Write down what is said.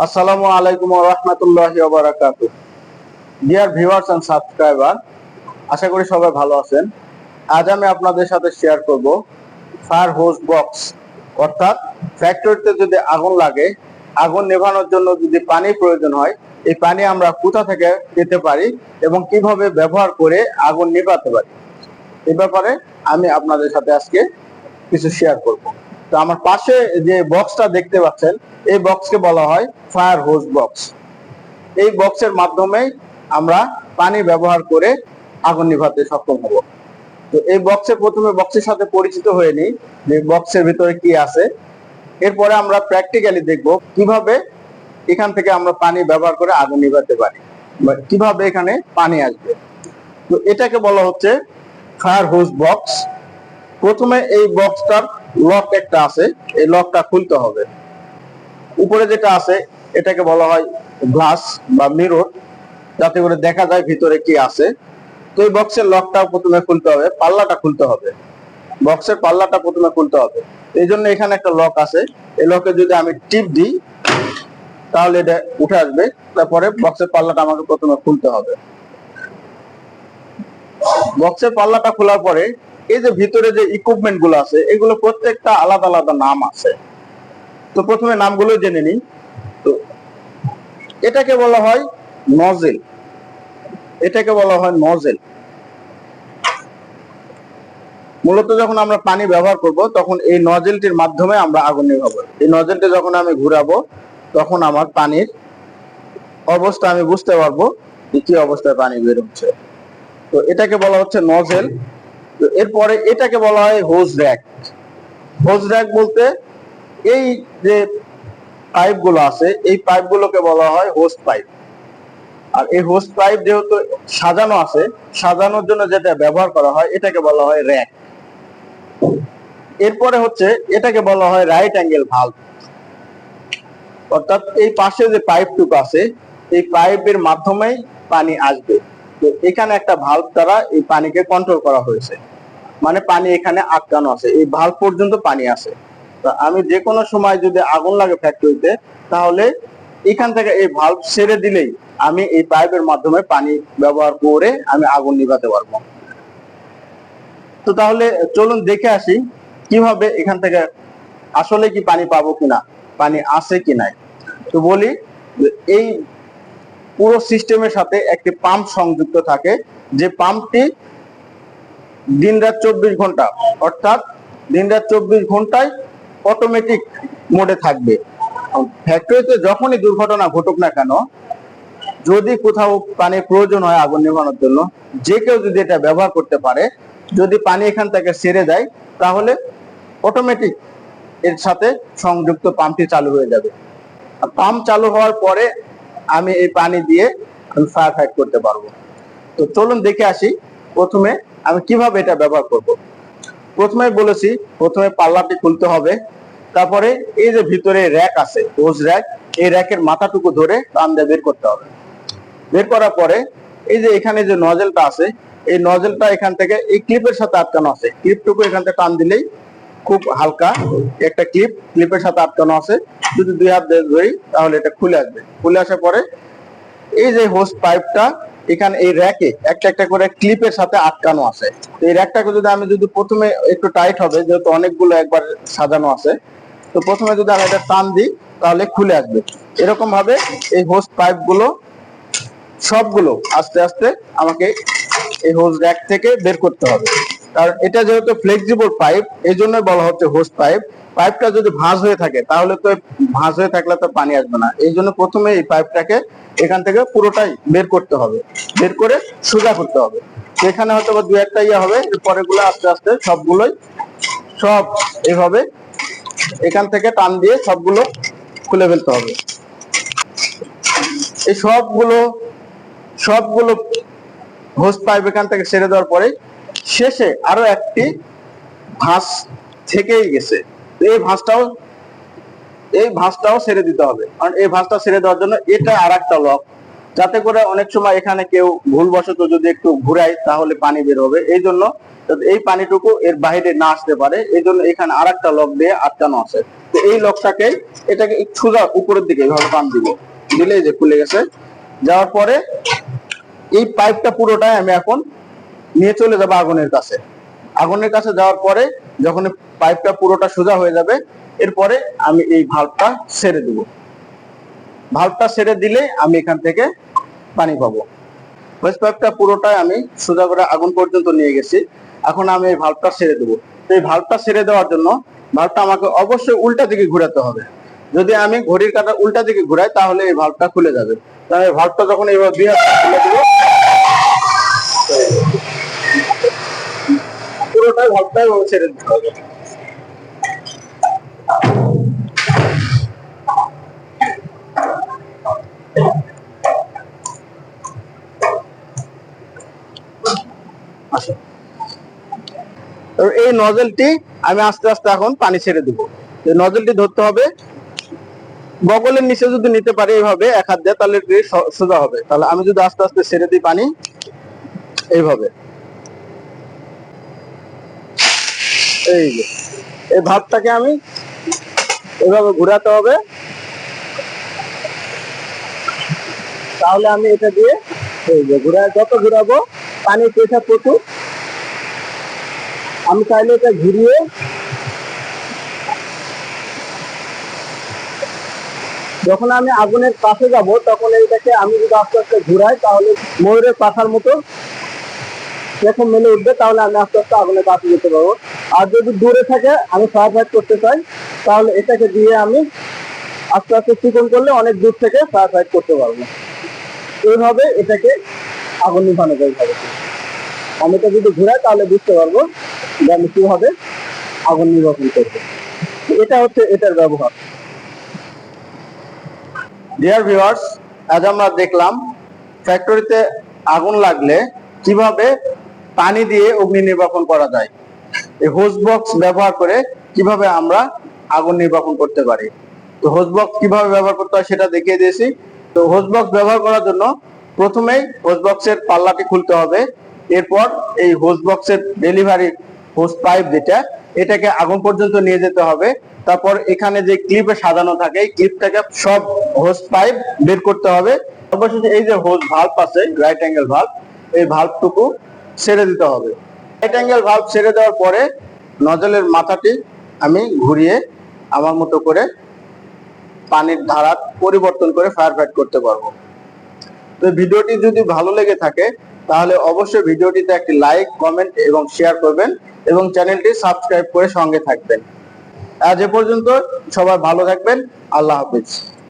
আসসালামু আলাইকুম ওয়া রাহমাতুল্লাহি ওয়া বারাকাতুহু। ডিয়ার ভিউয়ার্স এন্ড সাবস্ক্রাইবার, আশা করি সবাই ভালো আছেন। আজ আমি আপনাদের সাথে শেয়ার করব ফায়ার হোজ বক্স, অর্থাৎ ফ্যাক্টরিতে যদি আগুন লাগে, আগুন নেভানোর জন্য যদি পানি প্রয়োজন হয়, এই পানি আমরা কোথা থেকে পেতে পারি এবং কিভাবে ব্যবহার করে আগুন নেভাতে পারি, এই ব্যাপারে আমি আপনাদের সাথে আজকে কিছু শেয়ার করব। তো আমার পাশে যে বক্সটা দেখতে পাচ্ছেন, এই বক্সকে বলা হয় ফায়ার হোজ বক্স। এই বক্সের মাধ্যমে আমরা পানি ব্যবহার করে আগুন নিভাতে সক্ষম হব। তো এই প্রথমে বক্সের সাথে পরিচিত হয়ে নিই যে বক্সের ভিতরে কি আছে। এরপরে আমরা প্র্যাকটিক্যালি দেখব কিভাবে এখান থেকে আমরা পানি ব্যবহার করে আগুন নিভাতে পারি বা কিভাবে এখানে পানি আসবে। তো এটাকে বলা হচ্ছে ফায়ার হোজ বক্স। প্রথমে এই বক্সটার লক একটা আছে, এই লকটা খুলতে হবে। উপরে যেটা আছে এটাকে বলা হয় গ্লাস বা মিরর, যাতে করে দেখা যায় ভিতরে কি আছে। তো এই বক্সের লকটা প্রথমে খুলতে হবে, পাল্লাটা খুলতে হবে, বক্সের পাল্লাটা প্রথমে খুলতে হবে। এই জন্য এখানে একটা লক আছে, এই লকে যদি আমি টিপ দিই তাহলে এটা উঠে আসবে। তারপরে বক্সের পাল্লাটা আমাকে প্রথমে খুলতে হবে। বক্সের পাল্লাটা খোলার পরে এই যে ভিতরে যে ইকুইপমেন্ট গুলো আছে, এগুলো প্রত্যেকটা আলাদা আলাদা নাম আছে। তো প্রথমে নামগুলো জেনে নিই। তো এটাকে বলা হয় নজেল, এটাকে বলা হয় নজেল। মূলত যখন আমরা পানি ব্যবহার করব তখন এই নজেলটির মাধ্যমে আমরা আগুন নেভাবো। এই নজেলটি যখন আমি ঘুরাবো তখন আমার পানির অবস্থা আমি বুঝতে পারবো কি অবস্থায় পানি বের হচ্ছে। তো এটাকে বলা হচ্ছে নজেল। তো এরপরে এটাকে বলা হয় হোজ র্যাক। হোজ র্যাক বলতে এই যে পাইপ গুলো আছে, এই পাইপ গুলোকে বলা হয় হোজ পাইপ। আর এই হোজ পাইপ যেহেতু সাজানো আছে, সাজানোর জন্য যেটা ব্যবহার করা হয় এটাকে বলা হয় র্যাক। এরপরে হচ্ছে এটাকে বলা হয় রাইট অ্যাঙ্গেল ভালভ, অর্থাৎ এই পাশে যে পাইপটুকু আছে এই পাইপের মাধ্যমেই পানি আসবে। তো এখানে একটা ভালভ দ্বারা এই পানিকে কন্ট্রোল করা হয়েছে, মানে পানি এখানে আটকানো আছে, এই ভালভ পর্যন্ত পানি আছে। তো আমি যে কোনো সময় যদি আগুন লাগে ফ্যাক্টরিতে, তাহলে এখান থেকে এই ভালভ ছেড়ে দিলেই আমি এই পাইপের মাধ্যমে পানি ব্যবহার করে আমি আগুন নিভাতে পারবো। তো তাহলে চলুন দেখে আসি কিভাবে এখান থেকে আসলে কি পানি পাবো কিনা, পানি আছে কি নাই। তো বলি, এই পুরো সিস্টেমের সাথে একটি পাম্প সংযুক্ত থাকে, যে পাম্পটি দিন রাত 24 ঘন্টা, অর্থাৎ দিন রাত 24 ঘন্টায় অটোমেটিক মোডে থাকবে। ফ্যাক্টরিতে যখনই দুর্ঘটনা ঘটুক না কেন, যদি কোথাও পানির প্রয়োজন হয় আগুন নেভানোর জন্য, যে কেউ যদি এটা ব্যবহার করতে পারে, যদি পানি এখান থেকে ছেড়ে দেয় তাহলে অটোমেটিক এর সাথে সংযুক্ত পাম্পটি চালু হয়ে যাবে। পাম্প চালু হওয়ার পরে আমি এই পানি দিয়ে আমি ফায়ার ফাইট করতে পারবো। তো চলুন দেখে আসি প্রথমে আমি কিভাবে এটা ব্যবহার করব। প্রথমে বলেছি প্রথমে পাল্লাটি খুলতে হবে, তারপরে এই যে ভিতরে র্যাক আছে হোজ র্যাক, এই র্যাকের মাথাটুকু ধরে টান দিয়ে বের করতে হবে। বের করার পরে এই যে এখানে যে নজেলটা আছে, এই নজেলটা এখান থেকে এই ক্লিপের সাথে আটকানো আছে, ক্লিপটুকু এখান থেকে টান দিলেই খুব হালকা একটা ক্লিপের সাথে আটকানো আছে, যদি দুই হাত দিয়ে ধরি তাহলে এটা খুলে আসবে। খুলে আসার পরে এই যে হোস পাইপটা এখানে এই র্যাকে একটা একটা করে ক্লিপের সাথে আটকানো আছে। এই র্যাকটাকে যদি প্রথমে একটু টাইট হবে, যেহেতু অনেকগুলো একবার সাজানো আছে, তো প্রথমে যদি আমি এটা টান দিই তাহলে খুলে আসবে। এরকম ভাবে এই হোস পাইপ গুলো সবগুলো আস্তে আস্তে আমাকে এই হোজ র্যাক থেকে বের করতে হবে। কারণ এটা যেহেতু ফ্লেক্সিবল পাইপ, এই জন্য বলা হচ্ছে হোজ পাইপ। পাইপটা যদি ভাঁজ হয়ে থাকে তাহলে তো ভাঁজ হয়ে থাকলে তো পানি আসবে না, এই জন্য প্রথমে এই পাইপটাকে এখান থেকে পুরোটাই বের করতে হবে, বের করে সোজা করতে হবে। এখানে হয়তো দু একটা হবে, পরে গুলো আস্তে আস্তে সবগুলোই সব এভাবে এখান থেকে টান দিয়ে সবগুলো খুলে ফেলতে হবে। এই সবগুলো হোস পাইপ এখান থেকে ছেড়ে দেওয়ার পরে শেষে আরো একটি ভাঁজ থেকেই গেছে, এই ভাঁজটাও ছেড়ে দিতে হবে। কারণ এই ভাঁজটা ছেড়ে দেওয়ার জন্য এটা আর একটা লক, যাতে করে অনেক সময় এখানে কেউ ভুলবশত যদি একটু ঘুরায় তাহলে পানি বের হবে, এই জন্য এই পানিটুকু এর বাইরে না আসতে পারে, এই জন্য এখানে আরেকটা লক দিয়ে আটকানো আছে। তো এই লকটাকে এটাকে সোজা উপরের দিকে এইভাবে টান দিব, দিলে যে খুলে গেছে। যাওয়ার পরে এই পাইপটা পুরোটাই আমি এখন নিয়ে চলে যাবো আগুনের কাছে। আগুনের কাছে যাওয়ার পরে যখন পাইপটা পুরোটা সোজা হয়ে যাবে, এরপরে আমি এই ভাল্বটা ছেড়ে দেব। ভাল্বটা ছেড়ে দিলে আমি এখান থেকে পানি পাবো। হোস পাইপটা পুরোটাই আমি সোজা করে আগুন পর্যন্ত নিয়ে গেছি। এখন আমি এই ভাল্বটা ছেড়ে দেবো। এই ভাল্বটা ছেড়ে দেওয়ার জন্য ভাল্বটা আমাকে অবশ্যই উল্টা দিকে ঘুরাতে হবে। যদি আমি ঘড়ির কাঁটা উল্টা দিকে ঘুরাই তাহলে এই ভাল্বটা খুলে যাবে। তাহলে ভাল্বটা যখন এইভাবে দুই হাতে খুলে দেব, পুরোটাই ভাল্বটাই ছেড়ে দিতে হবে। এই নজলটি আমি আস্তে আস্তে এখন পানি ছেড়ে দিব। এই নজলটি ধরতে হবে, বগলের নিচে যদি নিতে পারি এইভাবে এক হাত দিয়ে, তাহলে সোজা হবে। তাহলে আমি যদি আস্তে আস্তে ছেড়ে দিই পানি এইভাবে, এই যে এই ভাবটাকে আমি এইভাবে ঘুরাতে হবে। তাহলে আমি এটা দিয়ে এই যে যত ঘুরাবো পানি প্রেসার প্রচুর। আমি চাইলে এটা ঘুরিয়ে যখন আমি আগুনের কাছে যাব তখন এইটাকে আমি যদি আস্তে আস্তে ঘুরাই তাহলে ময়ূরের পাখার মতো যখন মেলে উঠবে, তাহলে আমি আস্তে আস্তে আগুনের কাছে যেতে পারবো। আর যদি দূরে থাকে আমি ফায়ার ফাইট করতে চাই, তাহলে এটাকে দিয়ে আমি আস্তে আস্তে চিকন করলে অনেক দূর থেকে ফায়ার ফাইট করতে পারবো। এইভাবে এটাকে আগুন নিভানো যায়। আমি এটা যদি ঘুরাই তাহলে বুঝতে পারবো যে আমি কিভাবে আগুন নির্বাপন করবো। এটা হচ্ছে এটার ব্যবহার। ডিয়ার ভিউয়ার্স, আজ আমরা দেখলাম ফ্যাক্টরিতে আগুন লাগলে কিভাবে পানি দিয়ে অগ্নি নির্বাপন করা যায়। এই হোস বক্স ব্যবহার করে কিভাবে আমরা আগুন নির্বাপন করতে পারি। তো হোস বক্স কিভাবে ব্যবহার করতে হয় সেটা দেখিয়ে দিয়েছি। তো হোস বক্স ব্যবহার করার জন্য প্রথমেই হোস বক্সের পাল্লাটি খুলতে হবে। এরপর এই হোস বক্সের ডেলিভারি হোস পাইপ যেটা, এটাকে আগুন পর্যন্ত নিয়ে যেতে হবে। তারপর এখানে যে ক্লিপে সাজানো থাকে এই ক্লিপটাকে সব হোস পাইপ বের করতে হবে। অবশেষে এই যে হোস ভাল্ব আছে, রাইট অ্যাঙ্গেল ভাল্ব, এই ভাল্বটুকু ছেড়ে দিতে হবে। রাইট অ্যাঙ্গেল ভাল্ব ছেড়ে দেওয়ার পরে নজলের মাথাটি আমি ঘুরিয়ে আমার মতো করে পানির ধারা পরিবর্তন করে ফায়ার ফাইট করতে পারবো। তো ভিডিওটি যদি ভালো লেগে থাকে তাহলে অবশ্যই ভিডিওটিতে একটি লাইক, কমেন্ট এবং শেয়ার করবেন এবং চ্যানেলটি সাবস্ক্রাইব করে সঙ্গে থাকবেন। আজ এ পর্যন্ত, সবাই ভালো থাকবেন। আল্লাহ হাফেজ।